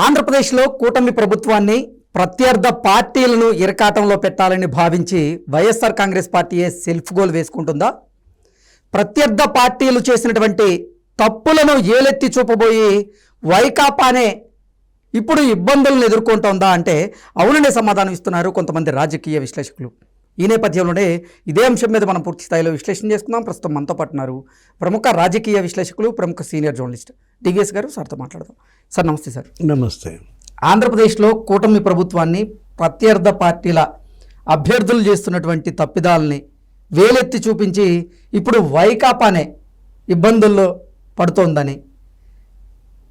ఆంధ్రప్రదేశ్లో కూటమి ప్రభుత్వాన్ని ప్రత్యర్థ పార్టీలను ఇరకాటంలో పెట్టాలని భావించి వైఎస్ఆర్ కాంగ్రెస్ పార్టీయే సెల్ఫ్ గోల్ వేసుకుంటుందా? ప్రత్యర్థ పార్టీలు చేసినటువంటి తప్పులను ఏలెత్తి చూపబోయి వైకాపానే ఇప్పుడు ఇబ్బందులను ఎదుర్కొంటోందా అంటే అవుననే సమాధానం ఇస్తున్నారు కొంతమంది రాజకీయ విశ్లేషకులు. ఈ నేపథ్యంలోనే ఇదే అంశం మీద మనం పూర్తి స్థాయిలో విశ్లేషణ చేసుకుందాం. ప్రస్తుతం మనతో పాటున్నారు ప్రముఖ రాజకీయ విశ్లేషకులు, ప్రముఖ సీనియర్ జర్నలిస్ట్ డివిఎస్ గారు. సార్తో మాట్లాడదాం. సార్ నమస్తే. సార్ నమస్తే. ఆంధ్రప్రదేశ్లో కూటమి ప్రభుత్వాన్ని ప్రత్యర్థ పార్టీల అభ్యర్థులు చేస్తున్నటువంటి తప్పిదాలని వేలెత్తి చూపించి ఇప్పుడు వైకాపానే ఇబ్బందుల్లో పడుతోందని,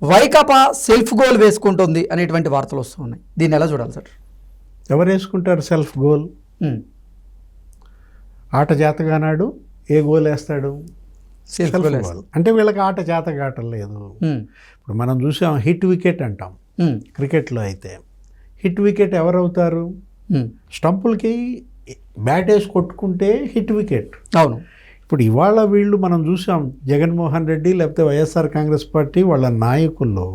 వైకాపా సెల్ఫ్ గోల్ వేసుకుంటుంది అనేటువంటి వార్తలు వస్తున్నాయి. దీన్ని ఎలా చూడాలి సార్? ఎవరు వేసుకుంటారు సెల్ఫ్ గోల్? ఆట చేతగానాడు ఏ గోల్ వేస్తాడు? Self goal. అంటే వీళ్ళకి ఆట చేతగాటం లేదు. ఇప్పుడు మనం చూసాం హిట్ వికెట్ అంటాం క్రికెట్లో. అయితే హిట్ వికెట్ ఎవరు అవుతారు? స్టంపులకి బ్యాట్ వేసి కొట్టుకుంటే హిట్ వికెట్. అవును. ఇప్పుడు ఇవాళ వీళ్ళు మనం చూసాం జగన్మోహన్ రెడ్డి లేకపోతే వైఎస్ఆర్ కాంగ్రెస్ పార్టీ వాళ్ళ నాయకుల్లో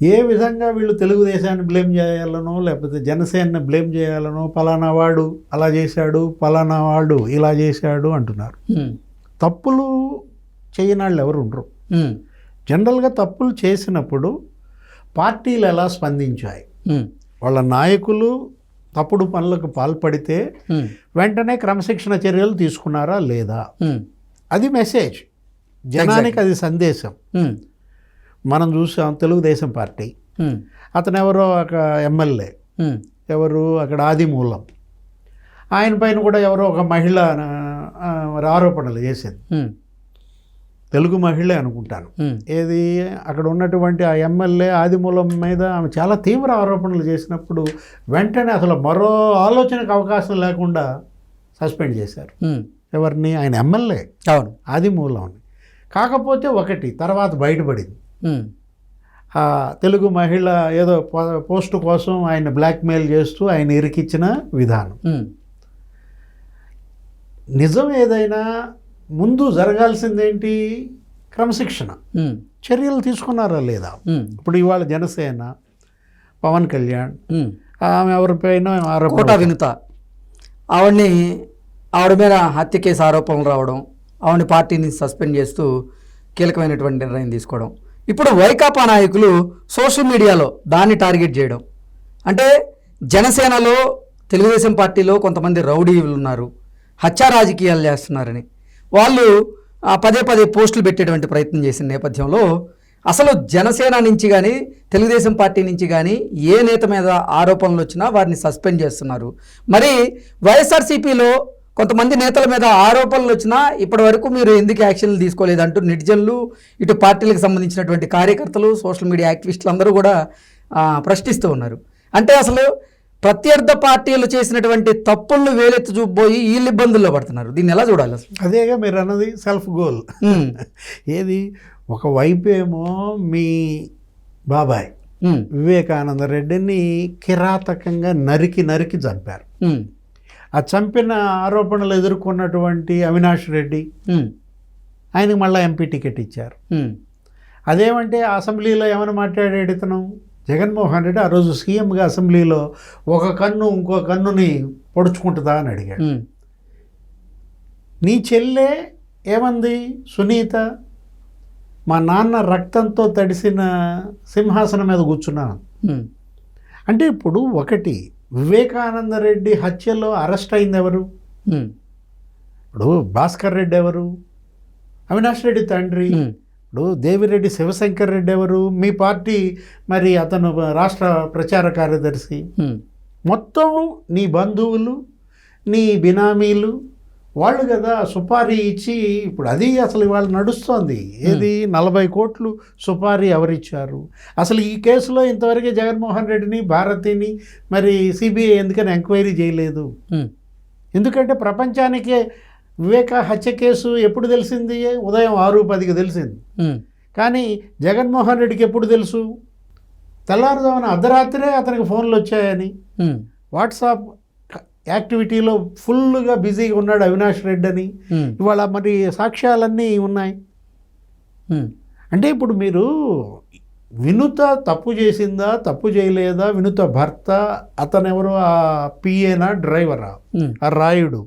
ఏ విధంగా వీళ్ళు తెలుగుదేశాన్ని బ్లేమ్ చేయాలనో లేకపోతే జనసేనని బ్లేమ్ చేయాలనో, పలానా వాడు అలా చేశాడు, పలానా వాడు ఇలా చేశాడు అంటున్నారు. తప్పులు చేయని వాళ్ళు ఎవరు ఉండరు. జనరల్గా తప్పులు చేసినప్పుడు పార్టీలు ఎలా స్పందించాయి, వాళ్ళ నాయకులు తప్పుడు పనులకు పాల్పడితే వెంటనే క్రమశిక్షణ చర్యలు తీసుకున్నారా లేదా, అది మెసేజ్ జనానికి, అది సందేశం. మనం చూసాం తెలుగుదేశం పార్టీ, అతను ఎవరో ఒక ఎమ్మెల్యే, ఎవరు అక్కడ ఆదిమూలం, ఆయన పైన కూడా ఎవరో ఒక మహిళ ఆరోపణలు చేసింది. తెలుగు మహిళే అనుకుంటాను. ఏది అక్కడ ఉన్నటువంటి ఆ ఎమ్మెల్యే ఆదిమూలం మీద ఆమె చాలా తీవ్ర ఆరోపణలు చేసినప్పుడు వెంటనే అసలు మరో ఆలోచనకు అవకాశం లేకుండా సస్పెండ్ చేశారు. ఎవరిని? ఆయన ఎమ్మెల్యే. అవును, ఆదిమూలంని. కాకపోతే ఒకటి తర్వాత బయటపడింది, ఆ తెలుగు మహిళ ఏదో పోస్టు కోసం ఆయన బ్లాక్మెయిల్ చేస్తూ ఆయన ఇరికిచ్చిన విధానం. నిజం ఏదైనా ముందు జరగాల్సిందేంటి? క్రమశిక్షణ చర్యలు తీసుకున్నారా లేదా? ఇప్పుడు ఇవాళ జనసేన పవన్ కళ్యాణ్, ఆమె ఎవరిపైన కోట వినుత, ఆవిడ మీద హత్య కేసు ఆరోపణలు రావడం, ఆవిడ పార్టీని సస్పెండ్ చేస్తూ కీలకమైనటువంటి నిర్ణయం తీసుకోవడం, ఇప్పుడు వైకాపా నాయకులు సోషల్ మీడియాలో దాన్ని టార్గెట్ చేయడం. అంటే జనసేనలో, తెలుగుదేశం పార్టీలో కొంతమంది రౌడీలు ఉన్నారు, హత్యా రాజకీయాలు చేస్తున్నారని వాళ్ళు పదే పదే పోస్టులు పెట్టేటువంటి ప్రయత్నం చేసిన నేపథ్యంలో అసలు జనసేన నుంచి కానీ తెలుగుదేశం పార్టీ నుంచి కానీ ఏ నేత మీద ఆరోపణలు వచ్చినా వారిని సస్పెండ్ చేస్తున్నారు. మరి వైఎస్ఆర్సీపీలో కొంతమంది నేతల మీద ఆరోపణలు వచ్చినా ఇప్పటి వరకు మీరు ఎందుకు యాక్షన్లు తీసుకోలేదంటూ నెటిజన్లు, ఇటు పార్టీలకు సంబంధించినటువంటి కార్యకర్తలు, సోషల్ మీడియా యాక్టివిస్టులు అందరూ కూడా ప్రశ్నిస్తూ ఉన్నారు. అంటే అసలు ప్రత్యర్థ పార్టీలు చేసినటువంటి తప్పులను వేలెత్తి చూపబోయి వీళ్ళు ఇబ్బందుల్లో పడుతున్నారు. దీన్ని ఎలా చూడాలి అసలు? అదేగా మీరు అన్నది సెల్ఫ్ గోల్. ఏది? ఒకవైపు ఏమో మీ బాబాయ్ వివేకానంద రెడ్డిని కిరాతకంగా నరికి చంపారు. ఆ చంపిన ఆరోపణలు ఎదుర్కొన్నటువంటి అవినాష్ రెడ్డి, ఆయనకు మళ్ళీ ఎంపీ టికెట్ ఇచ్చారు. అదేమంటే అసెంబ్లీలో ఏమైనా మాట్లాడాడు ఇతను జగన్మోహన్ రెడ్డి ఆ రోజు సీఎంగా అసెంబ్లీలో ఒక కన్ను ఇంకో కన్నుని పొడుచుకుంటుందా అని అడిగాడు. నీ చెల్లె ఏమంది సునీత, మా నాన్న రక్తంతో తడిసిన సింహాసనం మీద కూర్చున్నాను. అంటే ఇప్పుడు ఒకటి, వివేకానంద రెడ్డి హత్యలో అరెస్ట్ అయింది ఎవరు? ఇప్పుడు భాస్కర్ రెడ్డి ఎవరు? అవినాష్ రెడ్డి తండ్రి. ఇప్పుడు దేవిరెడ్డి శివశంకర్ రెడ్డి ఎవరు? మీ పార్టీ మరి అతను రాష్ట్ర ప్రచార కార్యదర్శి. మొత్తం నీ బంధువులు, నీ బినామీలు వాళ్ళు కదా సుపారీ ఇచ్చి. ఇప్పుడు అది అసలు ఇవాళ నడుస్తోంది. ఏది? 40 కోట్లు సుపారీ ఎవరిచ్చారు? అసలు ఈ కేసులో ఇంతవరకే జగన్మోహన్ రెడ్డిని, భారతిని మరి సిబిఐ ఎందుకని ఎంక్వైరీ చేయలేదు? ఎందుకంటే ప్రపంచానికే వివేక హత్య కేసు ఎప్పుడు తెలిసింది? ఉదయం 6:10కి తెలిసింది. కానీ జగన్మోహన్ రెడ్డికి ఎప్పుడు తెలుసు? తెల్లారుజామున అర్ధరాత్రే అతనికి ఫోన్లు వచ్చాయని, వాట్సాప్ యాక్టివిటీలో ఫుల్గా బిజీగా ఉన్నాడు అవినాష్ రెడ్డి అని ఇవాళ మరి సాక్ష్యాలన్నీ ఉన్నాయి. అంటే ఇప్పుడు మీరు వినుత తప్పు చేసిందా, తప్పు చేయలేదా, వినుత భర్త, అతనెవరు, ఆ పిఏనా, డ్రైవరా, ఆ రాయుడు,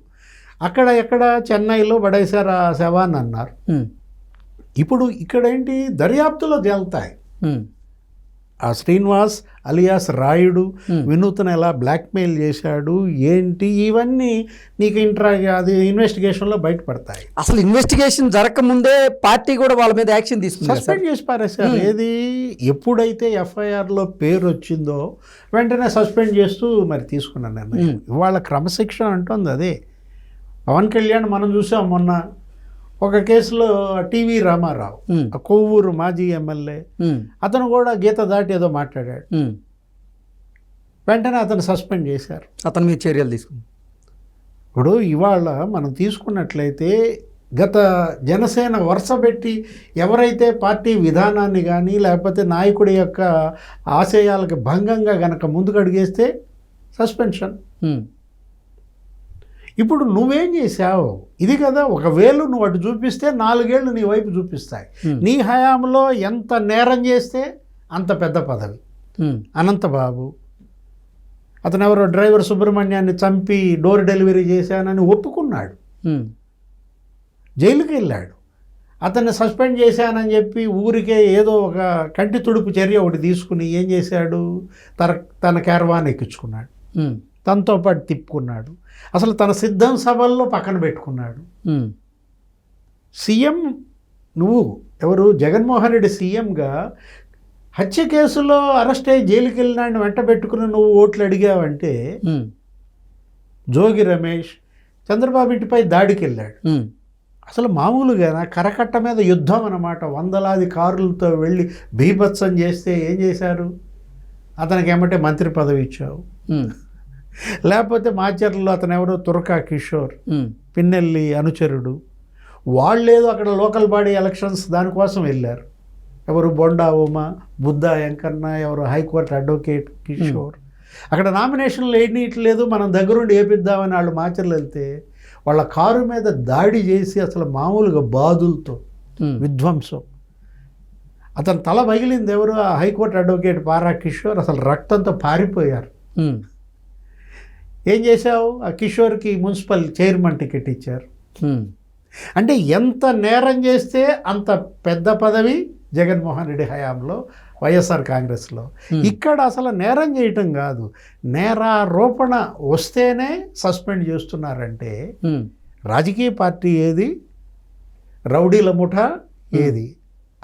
అక్కడ ఎక్కడ చెన్నైలో పడేశారు ఆ శవాన్ని అన్నారు. ఇప్పుడు ఇక్కడ ఏంటి, దర్యాప్తులో తేలుతాయి. ఆ శ్రీనివాస్ అలియాస్ రాయుడు వినూత్న ఎలా బ్లాక్మెయిల్ చేశాడు ఏంటి, ఇవన్నీ నీకు అది ఇన్వెస్టిగేషన్లో బయటపడతాయి. అసలు ఇన్వెస్టిగేషన్ జరగకముందే పార్టీ కూడా వాళ్ళ మీద యాక్షన్ తీసుకుంది, సస్పెండ్ చేసి పారేశారు. ఏది ఎప్పుడైతే ఎఫ్ఐఆర్లో పేరు వచ్చిందో వెంటనే సస్పెండ్ చేస్తూ మరి తీసుకున్నాను నిర్ణయం. ఇవాళ క్రమశిక్షణ అంటుంది అదే. పవన్ కళ్యాణ్ మనం చూసాం మొన్న ఒక కేసులో టీవీ రామారావు, కొవ్వూరు మాజీ ఎమ్మెల్యే, అతను కూడా గీత దాటి ఏదో మాట్లాడాడు, వెంటనే అతను సస్పెండ్ చేశారు, అతని మీద చర్యలు తీసుకుంది. ఇప్పుడు ఇవాళ మనం తీసుకున్నట్లయితే గత జనసేన వరుస పెట్టి ఎవరైతే పార్టీ విధానాన్ని కానీ లేకపోతే నాయకుడి యొక్క ఆశయాలకు భంగంగా గనక ముందుకు అడిగేస్తే సస్పెన్షన్. ఇప్పుడు నువ్వేం చేశావు, ఇది కదా, ఒకవేళ నువ్వు అటు చూపిస్తే 4 ఏళ్ళు నీ వైపు చూపిస్తాయి. నీ హయాంలో ఎంత నేరం చేస్తే అంత పెద్ద పదవి. అనంతబాబు, అతను ఎవరో డ్రైవర్ సుబ్రహ్మణ్యాన్ని చంపి డోర్ డెలివరీ చేశానని ఒప్పుకున్నాడు, జైలుకి వెళ్ళాడు. అతన్ని సస్పెండ్ చేశానని చెప్పి ఊరికే ఏదో ఒక కంటి తుడుపు చర్య ఒకటి తీసుకుని ఏం చేశాడు, తన క్యారవాన్ ఎక్కించుకున్నాడు, తనతో పాటు తిప్పుకున్నాడు, అసలు తన సిద్ధం సభల్లో పక్కన పెట్టుకున్నాడు. సీఎం నువ్వు ఎవరు, జగన్మోహన్ రెడ్డి సీఎంగా హత్య కేసులో అరెస్ట్ అయ్యి జైలుకి వెళ్ళినాడిని వెంట పెట్టుకుని నువ్వు ఓట్లు అడిగావంటే, జోగి రమేష్ చంద్రబాబు ఇంటిపై దాడికి వెళ్ళాడు. అసలు మామూలుగా కరకట్ట మీద యుద్ధం అన్నమాట, వందలాది కారులతో వెళ్ళి బీభత్సం చేస్తే ఏం చేశారు, అతనికి ఏమంటే మంత్రి పదవి ఇచ్చావు. లేకపోతే మాచర్లలో అతను ఎవరో తురకా కిషోర్, పిన్నెల్లి అనుచరుడు, వాళ్ళేదో అక్కడ లోకల్ బాడీ ఎలక్షన్స్ దానికోసం వెళ్ళారు. ఎవరు, బొండా ఉమా, బుద్ధా వెంకన్న, ఎవరు హైకోర్టు అడ్వకేట్ కిషోర్, అక్కడ నామినేషన్లు వేయట్లేదు, మనం దగ్గరుండి వేపిద్దామని వాళ్ళు మాచర్లు వెళ్తే వాళ్ళ కారు మీద దాడి చేసి అసలు మామూలుగా బాధులతో విధ్వంసం. అతను తల పగిలింది, ఎవరు, ఆ హైకోర్టు అడ్వకేట్ పారా కిషోర్, అసలు రక్తంతో పారిపోయారు. ఏం చేశావు, ఆ కిషోర్కి మున్సిపల్ చైర్మన్ టికెట్ ఇచ్చారు. అంటే ఎంత నేరం చేస్తే అంత పెద్ద పదవి జగన్మోహన్ రెడ్డి హయాంలో వైఎస్ఆర్ కాంగ్రెస్లో. ఇక్కడ అసలు నేరం చేయటం కాదు, నేరారోపణ వస్తేనే సస్పెండ్ చేస్తున్నారంటే రాజకీయ పార్టీ ఏది, రౌడీల ముఠా ఏది,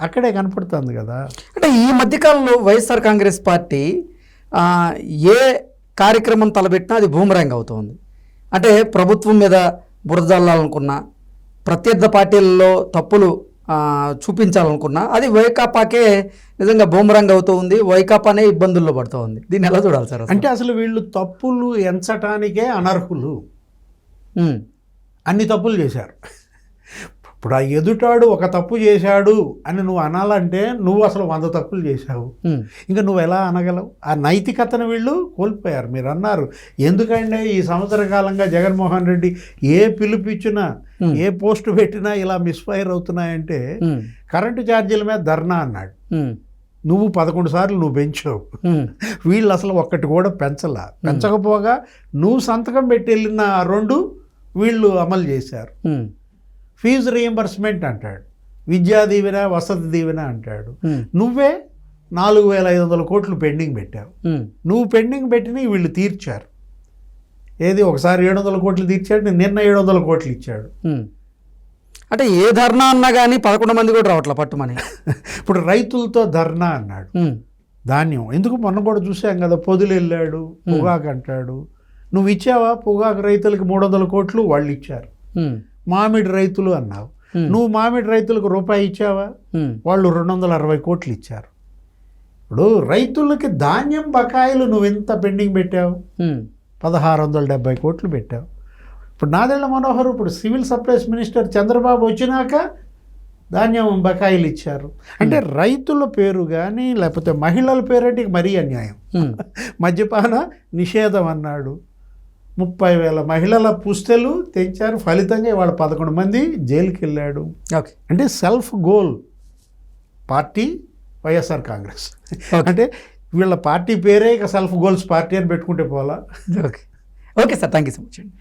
అక్కడే కనపడుతుంది కదా. అంటే ఈ మధ్యకాలంలో వైఎస్ఆర్ కాంగ్రెస్ పార్టీ ఏ కార్యక్రమం తలబెట్టినా అది బూమరాంగ్ అవుతుంది. అంటే ప్రభుత్వం మీద బురద జల్లాలనుకున్నా, ప్రత్యర్థ పార్టీలలో తప్పులు చూపించాలనుకున్నా అది వైకాపాకే నిజంగా బూమరాంగ్ అవుతూ ఉంది, వైకాపానే ఇబ్బందుల్లో పడుతూ ఉంది. దీన్ని ఎలా చూడాలి సార్? అంటే అసలు వీళ్ళు తప్పులు ఎంచటానికే అనర్హులు, అన్ని తప్పులు చేశారు. ఇప్పుడు ఆ ఎదుటాడు ఒక తప్పు చేశాడు అని నువ్వు అనాలంటే నువ్వు అసలు 100 తప్పులు చేశావు, ఇంకా నువ్వు ఎలా అనగలవు? ఆ నైతికతను వీళ్ళు కోల్పోయారు. మీరు అన్నారు ఎందుకంటే ఈ సంవత్సర కాలంగా జగన్మోహన్ రెడ్డి ఏ పిలుపిచ్చినా ఏ పోస్టు పెట్టినా ఇలా మిస్ఫైర్ అవుతున్నాయంటే, కరెంటు ఛార్జీల మీద ధర్నా అన్నాడు, నువ్వు 11 సార్లు నువ్వు పెంచావు, వీళ్ళు అసలు ఒక్కటి కూడా పెంచకపోగా నువ్వు సంతకం పెట్టి వెళ్ళిన 2 వీళ్ళు అమలు చేశారు. ఫీజు రీయింబర్స్మెంట్ అంటాడు, విద్యా దీవెన, వసతి దీవెన అంటాడు, నువ్వే 4,500 కోట్లు పెండింగ్ పెట్టావు. నువ్వు పెండింగ్ పెట్టిన వీళ్ళు తీర్చారు. ఏది, ఒకసారి 700 కోట్లు తీర్చాడు, నిన్న 700 కోట్లు ఇచ్చాడు. అంటే ఏ ధర్నా అన్నా కానీ 11 మంది కూడా రావట్లే పట్టుమని. ఇప్పుడు రైతులతో ధర్నా అన్నాడు, ధాన్యం ఎందుకు మొన్న కూడా చూసాం కదా, పొదులు వెళ్ళాడు, పొగాకు అంటాడు, నువ్వు ఇచ్చావా పొగాకు రైతులకి 300 కోట్లు, వాళ్ళు ఇచ్చారు. మామిడి రైతులు అన్నావు, నువ్వు మామిడి రైతులకు రూపాయి ఇచ్చావా, వాళ్ళు 260 కోట్లు ఇచ్చారు. ఇప్పుడు రైతులకి ధాన్యం బకాయిలు నువ్వు ఎంత పెండింగ్ పెట్టావు, 1670 కోట్లు పెట్టావు. ఇప్పుడు నాదెళ్ల మనోహర్ ఇప్పుడు సివిల్ సప్లైస్ మినిస్టర్ చంద్రబాబు వచ్చినాక ధాన్యం బకాయిలు ఇచ్చారు. అంటే రైతుల పేరు కానీ లేకపోతే మహిళల పేరు అంటే మరీ అన్యాయం. మద్యపాన నిషేధం అన్నాడు, 30,000 మహిళల పుస్తెలు తెంచారు, ఫలితంగా ఇవాళ 11 మంది జైలుకి వెళ్ళాడు. అంటే self goal party YSR Congress. Okay. అంటే వీళ్ళ పార్టీ పేరే ఇక సెల్ఫ్ గోల్స్ పార్టీ అని పెట్టుకుంటే పోలా. Okay okay sir, thank you so much అండి.